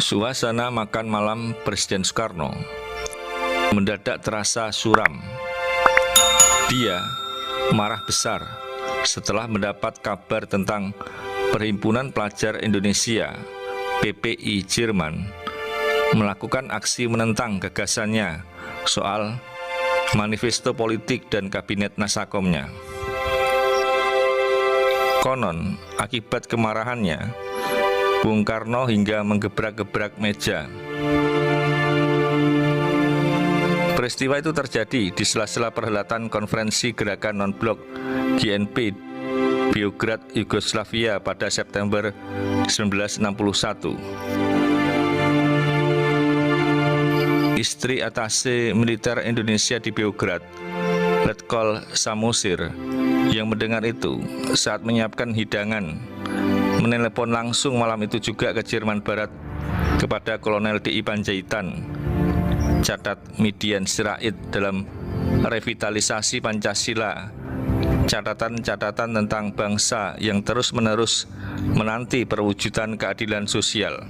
Suasana makan malam Presiden Soekarno mendadak terasa suram. Dia marah besar setelah mendapat kabar tentang Perhimpunan Pelajar Indonesia (PPI) Jerman melakukan aksi menentang gagasannya soal manifesto politik dan kabinet nasakomnya. Konon, akibat kemarahannya, Bung Karno hingga menggebrak-gebrak meja. Peristiwa itu terjadi di sela-sela perhelatan konferensi gerakan non-blok GNP Beograd, Yugoslavia pada September 1961. Istri atase militer Indonesia di Beograd, Letkol Samosir, yang mendengar itu saat menyiapkan hidangan, menelepon langsung malam itu juga ke Jerman Barat kepada Kolonel DI Panjaitan, catat Midian Sirait dalam revitalisasi Pancasila, catatan-catatan tentang bangsa yang terus-menerus menanti perwujudan keadilan sosial.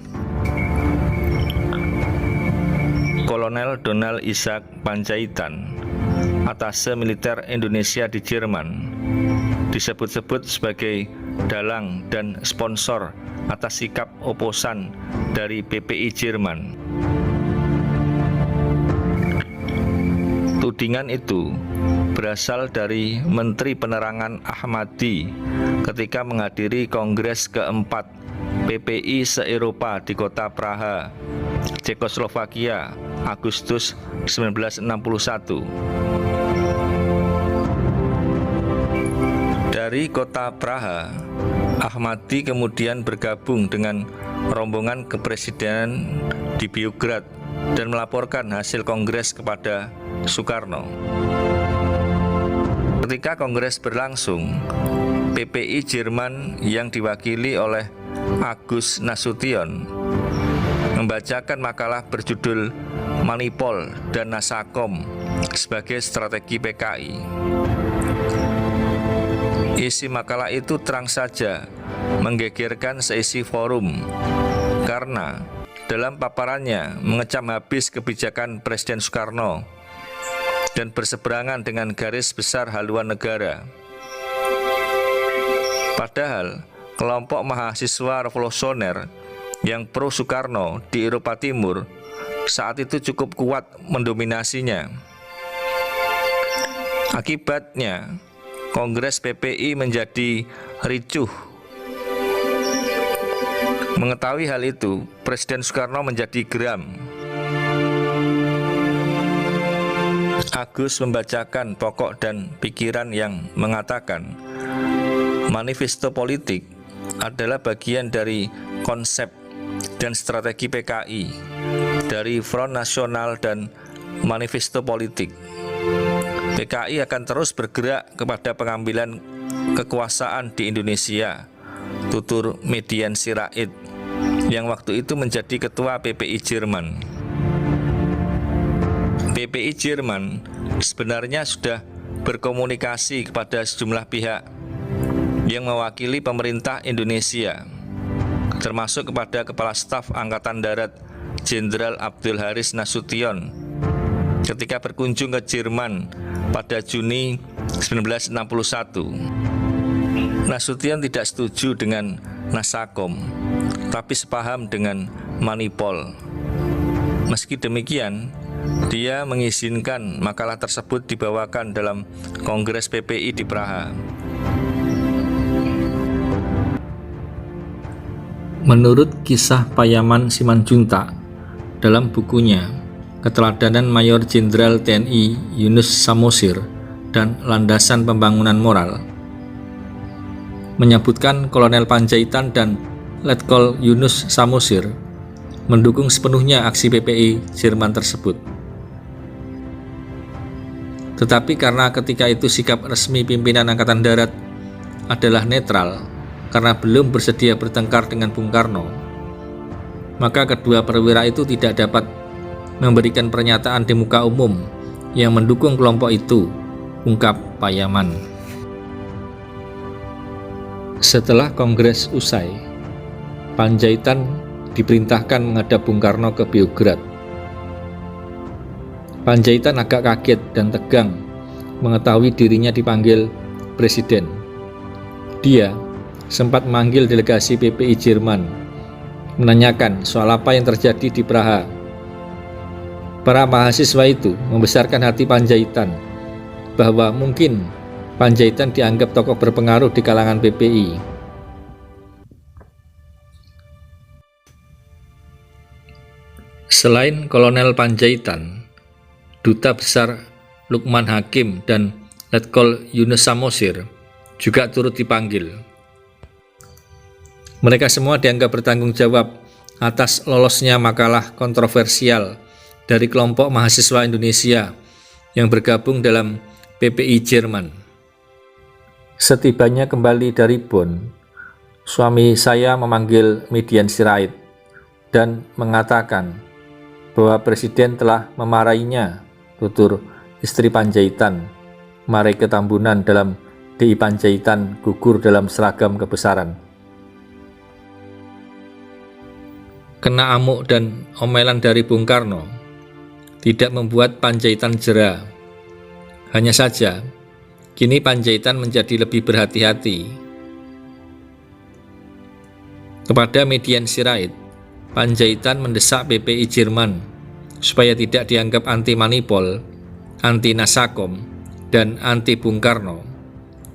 Kolonel Donald Isaac Panjaitan, atase militer Indonesia di Jerman, disebut-sebut sebagai dalang dan sponsor atas sikap oposan dari PPI Jerman. Tudingan itu berasal dari Menteri Penerangan Ahmadi ketika menghadiri Kongres keempat PPI se-Eropa di kota Praha, Cekoslovakia, Agustus 1961. Dari kota Praha, Ahmadi kemudian bergabung dengan rombongan kepresidenan di Beograd dan melaporkan hasil kongres kepada Soekarno. Ketika kongres berlangsung, PPI Jerman yang diwakili oleh Agus Nasution membacakan makalah berjudul Manipol dan Nasakom sebagai strategi PKI. Isi makalah itu terang saja menggegerkan seisi forum karena dalam paparannya mengecam habis kebijakan Presiden Soekarno dan berseberangan dengan garis besar haluan negara. Padahal kelompok mahasiswa revolusioner yang pro Soekarno di Eropa Timur saat itu cukup kuat mendominasinya. Akibatnya, Kongres PPI menjadi ricuh. Mengetahui hal itu, Presiden Soekarno menjadi geram. Agus membacakan pokok dan pikiran yang mengatakan manifesto politik adalah bagian dari konsep dan strategi PKI, dari Front Nasional dan manifesto politik. PKI akan terus bergerak kepada pengambilan kekuasaan di Indonesia, tutur Midian Sirait, yang waktu itu menjadi ketua PPI Jerman. PPI Jerman sebenarnya sudah berkomunikasi kepada sejumlah pihak yang mewakili pemerintah Indonesia, termasuk kepada Kepala Staf Angkatan Darat Jenderal Abdul Haris Nasution ketika berkunjung ke Jerman pada Juni 1961. Nasution tidak setuju dengan Nasakom, tapi sepaham dengan Manipol. Meski demikian, dia mengizinkan makalah tersebut dibawakan dalam Kongres PPI di Praha. Menurut kisah Payaman Simanjuntak dalam bukunya Keteladanan Mayor Jenderal TNI Yunus Samosir dan Landasan Pembangunan Moral, menyebutkan Kolonel Panjaitan dan Letkol Yunus Samosir mendukung sepenuhnya aksi PPI Jerman tersebut. Tetapi karena ketika itu sikap resmi pimpinan Angkatan Darat adalah netral karena belum bersedia bertengkar dengan Bung Karno, maka kedua perwira itu tidak dapat memberikan pernyataan di muka umum yang mendukung kelompok itu, ungkap Payaman. Setelah kongres usai, Panjaitan diperintahkan menghadap Bung Karno ke Beograd. Panjaitan agak kaget dan tegang mengetahui dirinya dipanggil Presiden. Dia sempat memanggil delegasi PPI Jerman, menanyakan soal apa yang terjadi di Praha. Para mahasiswa itu membesarkan hati Panjaitan bahwa mungkin Panjaitan dianggap tokoh berpengaruh di kalangan PPI. Selain Kolonel Panjaitan, Duta Besar Lukman Hakim dan Letkol Yunus Samosir juga turut dipanggil. Mereka semua dianggap bertanggung jawab atas lolosnya makalah kontroversial dari kelompok mahasiswa Indonesia yang bergabung dalam PPI Jerman. Setibanya kembali dari Bonn, suami saya memanggil Median Sirait dan mengatakan bahwa Presiden telah memarahinya, tutur istri Panjaitan, Mareike Tambunan dalam DI Panjaitan gugur dalam seragam kebesaran. Kena amuk dan omelan dari Bung Karno tidak membuat Panjaitan jera. Hanya saja, kini Panjaitan menjadi lebih berhati-hati. Kepada Median Sirait, Panjaitan mendesak PPI Jerman supaya tidak dianggap anti Manipol, anti Nasakom, dan anti Bung Karno.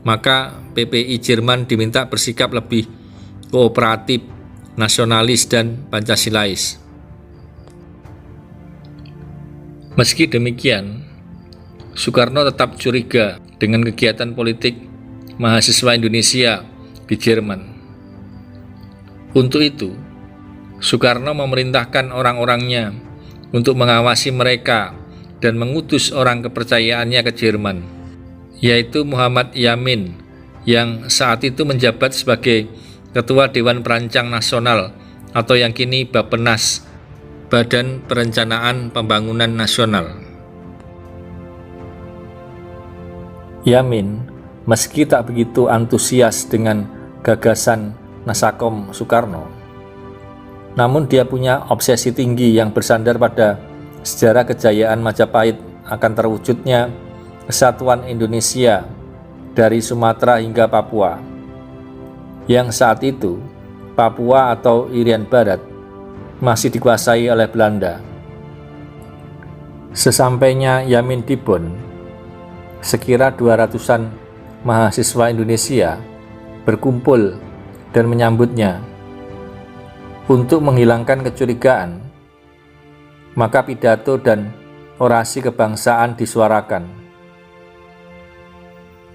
Maka PPI Jerman diminta bersikap lebih kooperatif, nasionalis, dan Pancasilais. Meski demikian, Soekarno tetap curiga dengan kegiatan politik mahasiswa Indonesia di Jerman. Untuk itu, Soekarno memerintahkan orang-orangnya untuk mengawasi mereka dan mengutus orang kepercayaannya ke Jerman, yaitu Muhammad Yamin yang saat itu menjabat sebagai Ketua Dewan Perancang Nasional atau yang kini Bappenas, Badan Perencanaan Pembangunan Nasional. Yamin, meski tak begitu antusias dengan gagasan Nasakom Soekarno, namun dia punya obsesi tinggi yang bersandar pada sejarah kejayaan Majapahit akan terwujudnya kesatuan Indonesia dari Sumatera hingga Papua, yang saat itu Papua atau Irian Barat masih dikuasai oleh Belanda. Sesampainya Yamin di Bonn, sekira 200-an mahasiswa Indonesia berkumpul dan menyambutnya. Untuk menghilangkan kecurigaan, maka pidato dan orasi kebangsaan disuarakan.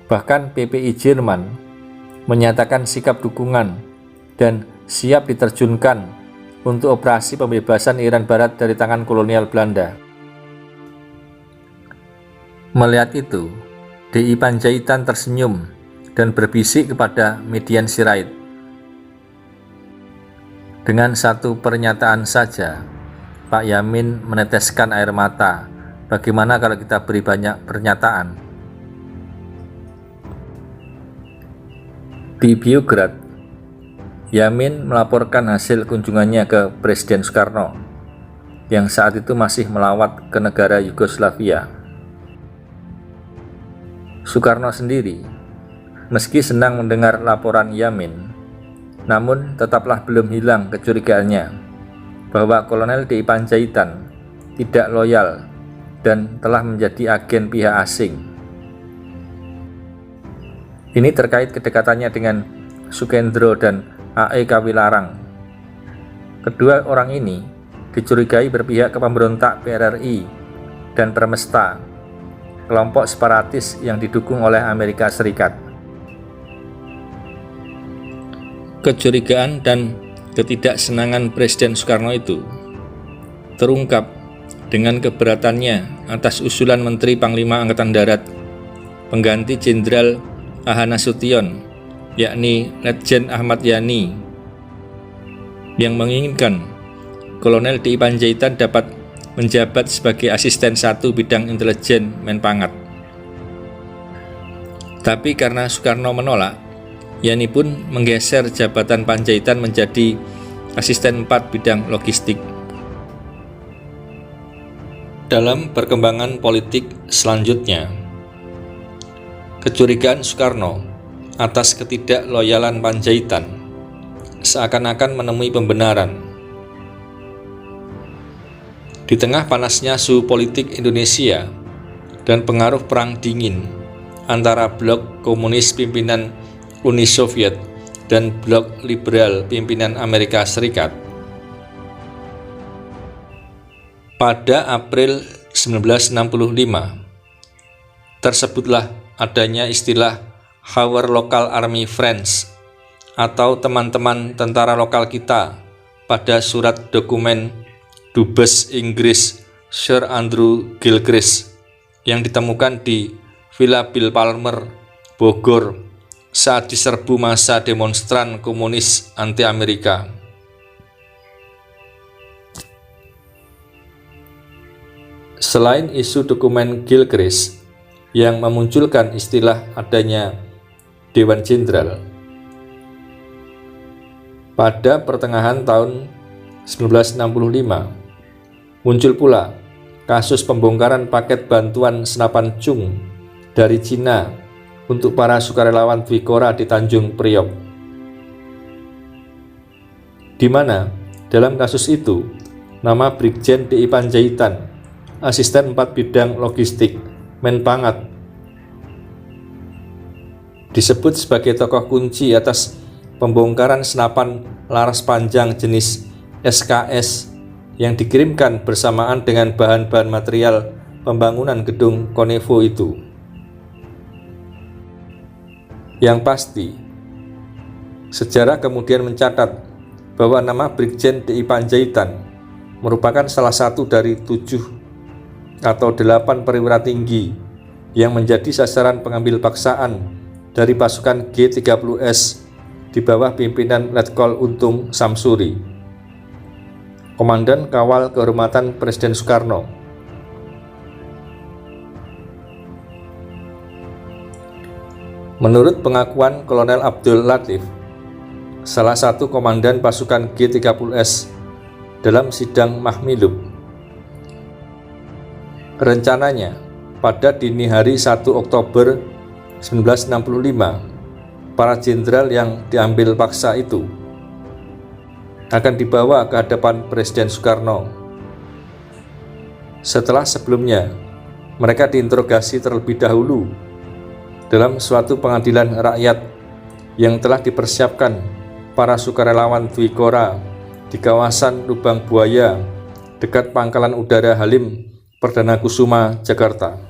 Bahkan PPI Jerman menyatakan sikap dukungan dan siap diterjunkan untuk operasi pembebasan Irian Barat dari tangan kolonial Belanda. Melihat itu, DI Panjaitan tersenyum dan berbisik kepada Median Sirait. Dengan satu pernyataan saja, Pak Yamin meneteskan air mata. Bagaimana kalau kita beri banyak pernyataan? Di Beograd, Yamin melaporkan hasil kunjungannya ke Presiden Soekarno yang saat itu masih melawat ke negara Yugoslavia. Soekarno sendiri, meski senang mendengar laporan Yamin, namun tetaplah belum hilang kecurigaannya bahwa Kolonel DI Panjaitan tidak loyal dan telah menjadi agen pihak asing. Ini terkait kedekatannya dengan Sukendro dan A.E. Kawilarang. Kedua orang ini dicurigai berpihak ke pemberontak PRRI dan Permesta, kelompok separatis yang didukung oleh Amerika Serikat. Kecurigaan dan ketidaksenangan Presiden Soekarno itu terungkap dengan keberatannya atas usulan Menteri Panglima Angkatan Darat pengganti Jenderal A.H. Nasution, yakni Letjen Ahmad Yani, yang menginginkan Kolonel DI Panjaitan dapat menjabat sebagai asisten 1 bidang intelijen Menpangat. Tapi karena Soekarno menolak, Yani pun menggeser jabatan Panjaitan menjadi asisten 4 bidang logistik. Dalam perkembangan politik selanjutnya, kecurigaan Soekarno atas ketidakloyalan Panjaitan seakan-akan menemui pembenaran. Di tengah panasnya suhu politik Indonesia dan pengaruh Perang Dingin antara blok komunis pimpinan Uni Soviet dan blok liberal pimpinan Amerika Serikat, pada April 1965 tersebutlah adanya istilah Our Local Army Friends atau teman-teman tentara lokal kita pada surat dokumen Dubes Inggris Sir Andrew Gilchrist yang ditemukan di Villa Bill Palmer, Bogor saat diserbu massa demonstran komunis anti-Amerika. Selain isu dokumen Gilchrist yang memunculkan istilah adanya Dewan Jenderal, pada pertengahan tahun 1965 muncul pula kasus pembongkaran paket bantuan senapan cung dari Cina untuk para sukarelawan Dwikora di Tanjung Priok, di mana dalam kasus itu nama Brigjen D.I. Panjaitan, asisten 4 bidang logistik Menpangat, disebut sebagai tokoh kunci atas pembongkaran senapan laras panjang jenis SKS yang dikirimkan bersamaan dengan bahan-bahan material pembangunan gedung Konevo itu. Yang pasti, sejarah kemudian mencatat bahwa nama Brigjen D.I. Panjaitan merupakan salah satu dari 7 atau 8 perwira tinggi yang menjadi sasaran pengambil paksaan dari pasukan G30S di bawah pimpinan Letkol Untung Samsuri, Komandan Kawal Kehormatan Presiden Soekarno. Menurut pengakuan Kolonel Abdul Latif, salah satu komandan pasukan G30S dalam sidang Mahmilub, rencananya pada dini hari 1 Oktober 1965, para jenderal yang diambil paksa itu akan dibawa ke hadapan Presiden Soekarno. Setelah sebelumnya mereka diinterogasi terlebih dahulu dalam suatu pengadilan rakyat yang telah dipersiapkan para sukarelawan Dwikora di kawasan Lubang Buaya dekat Pangkalan Udara Halim Perdana Kusuma, Jakarta.